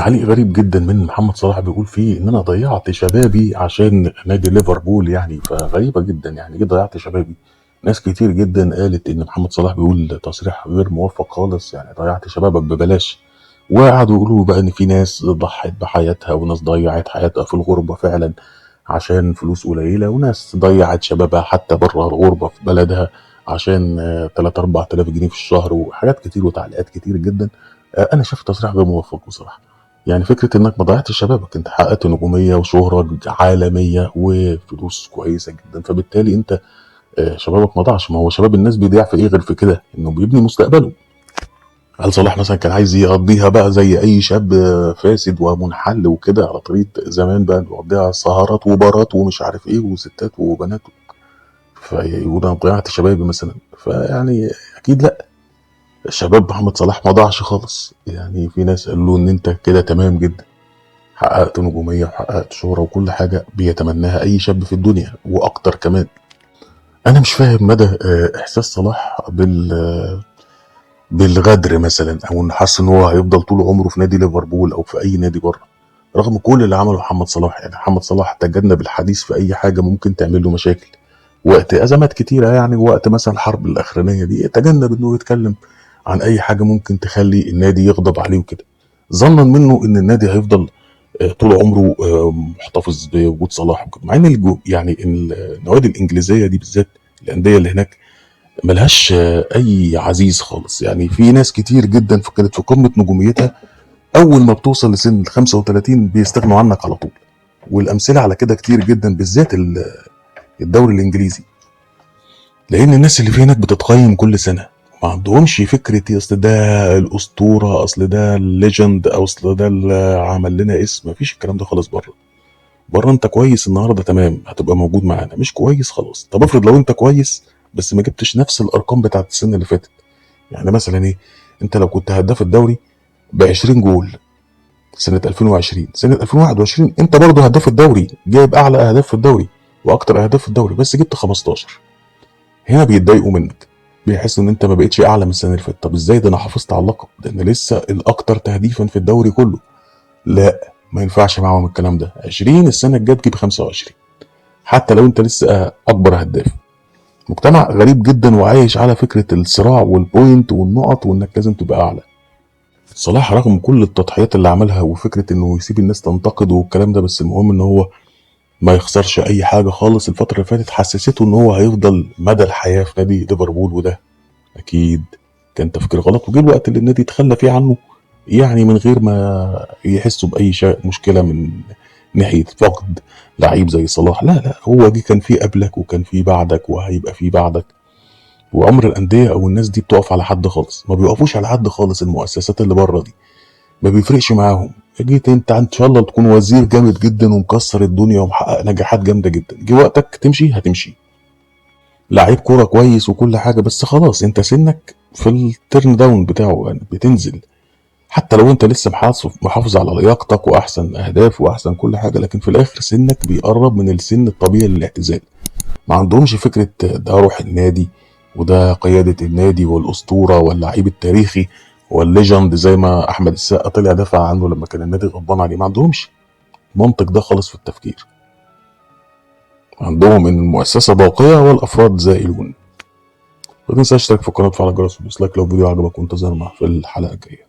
تعليق غريب جدا من محمد صلاح بيقول فيه ان انا ضيعت شبابي عشان نادي ليفربول، يعني فغريبه جدا. يعني ايه ضيعت شبابي؟ ناس كتير جدا قالت ان محمد صلاح بيقول تصريح غير موفق خالص، يعني ضيعت شبابك ببلاش. وقعدوا يقولوا بقى ان في ناس ضحت بحياتها وناس ضيعت حياتها في الغربه فعلا عشان فلوس قليله، وناس ضيعت شبابها حتى بره الغربه في بلدها عشان 3 4000 جنيه في الشهر، وحاجات كتير وتعليقات كتير جدا. انا شايف تصريح غير موفق بصراحه. يعني فكره انك ما ضيعتش شبابك، انت حققت نجوميه وشهره عالميه وفلوس كويسه جدا، فبالتالي انت شبابك ما ضاعش. ما هو شباب الناس بيضيع في ايه غير في كده؟ انه بيبني مستقبله. هل صلاح مثلا كان عايز يقضيها بقى زي اي شاب فاسد ومنحل وكده على طريقه زمان بقى، بيقضيها سهرات وبارات ومش عارف ايه وستات وبنات، فيقول انا ضيعت شبابي مثلا؟ فيعني اكيد لا. شباب محمد صلاح ما ضاعش خالص. يعني في ناس قالوا له ان انت كده تمام جدا، حققت نجوميه وحققت شهره وكل حاجه بيتمناها اي شاب في الدنيا واكتر كمان. انا مش فاهم مدى احساس صلاح بالغدر مثلا، او ان حاسس ان هو هيفضل طول عمره في نادي ليفربول او في اي نادي بره، رغم كل اللي عمله محمد صلاح. يعني محمد صلاح تجنب الحديث في اي حاجه ممكن تعمل له مشاكل وقت ازمات كتيره، يعني وقت مثلا الحرب الاخرانيه دي تجنب انه يتكلم عن اي حاجه ممكن تخلي النادي يغضب عليه وكده، ظنا منه ان النادي هيفضل طول عمره محتفظ بوجود صلاح وكده. مع ان يعني النوادي الانجليزيه دي بالذات، الانديه اللي هناك ملهاش اي عزيز خالص. يعني في ناس كتير جدا كانت في قمه نجوميتها، اول ما بتوصل لسن 35 بيستغنوا عنك على طول. والامثله على كده كتير جدا، بالذات الدوري الانجليزي، لان الناس اللي في هناك بتتقيم كل سنه. ما عندهمش فكره اصل ده الاسطوره، اصل ده الليجند، او اصل ده اللي عمل لنا اسم. مفيش الكلام ده خالص بره. بره انت كويس النهارده تمام هتبقى موجود معانا، مش كويس خلاص. طب افرض لو انت كويس بس ما جبتش نفس الارقام بتاعت السنه اللي فاتت. يعني مثلا ايه؟ انت لو كنت هداف الدوري ب 20 جول سنه 2020، سنه 2021 انت برضه هداف الدوري، جايب اعلى اهداف في الدوري واكتر اهداف في الدوري، بس جبت 15. هنا بيتضايقوا منك، بيحسوا ان انت ما بقتش اعلى من السنه اللي فاتت. طب ازاي؟ ده انا حافظت على اللقب، ده انا لسه الاكتر تهديفا في الدوري كله. لا، ما ينفعش معاهم الكلام ده. 20 السنه الجايه تجيب 25 حتى لو انت لسه اكبر هداف. مجتمع غريب جدا وعايش على فكره الصراع والبوينت والنقط وانك لازم تبقى اعلى. صلاح رغم كل التضحيات اللي عملها وفكره انه يسيب الناس تنتقده والكلام ده، بس المهم ان هو ما يخسرش اي حاجه خالص. الفتره اللي فاتت حسسته ان هو هيفضل مدى الحياه في نادي ليفربول، وده اكيد كان تفكير غلط. وجه الوقت اللي النادي يتخلى فيه عنه، يعني من غير ما يحسوا باي مشكله من ناحيه فقد لعيب زي صلاح. لا لا، هو جه كان فيه قبلك وكان فيه بعدك وهيبقى فيه بعدك. وامر الانديه او الناس دي بتقف على حد خالص؟ ما بيقفوش على حد خالص. المؤسسات اللي بره دي ما بيفرقش معاهم. جيت انت ان شاء الله تكون وزير جامد جدا ومكسر الدنيا ومحقق نجاحات جامده جدا، جه وقتك تمشي هتمشي. لعيب كوره كويس وكل حاجه، بس خلاص انت سنك في الترن داون بتاعه، يعني بتنزل. حتى لو انت لسه محافظ على لياقتك واحسن اهداف واحسن كل حاجه، لكن في الاخر سنك بيقرب من السن الطبيعي للاعتزال. ما عندهمش فكره ده روح النادي وده قياده النادي والاسطوره واللعيب التاريخي والليجند، زي ما احمد السقا طلع دافع عنه لما كان النادي غضبان عليه. ما عندهمش المنطق ده خالص في التفكير. عندهم ان المؤسسه باقيه والافراد زائلون. ما تنساش تشترك في القناه وتفعل الجرس وديسلايك لو الفيديو عجبك، وانتظرنا في الحلقه الجايه.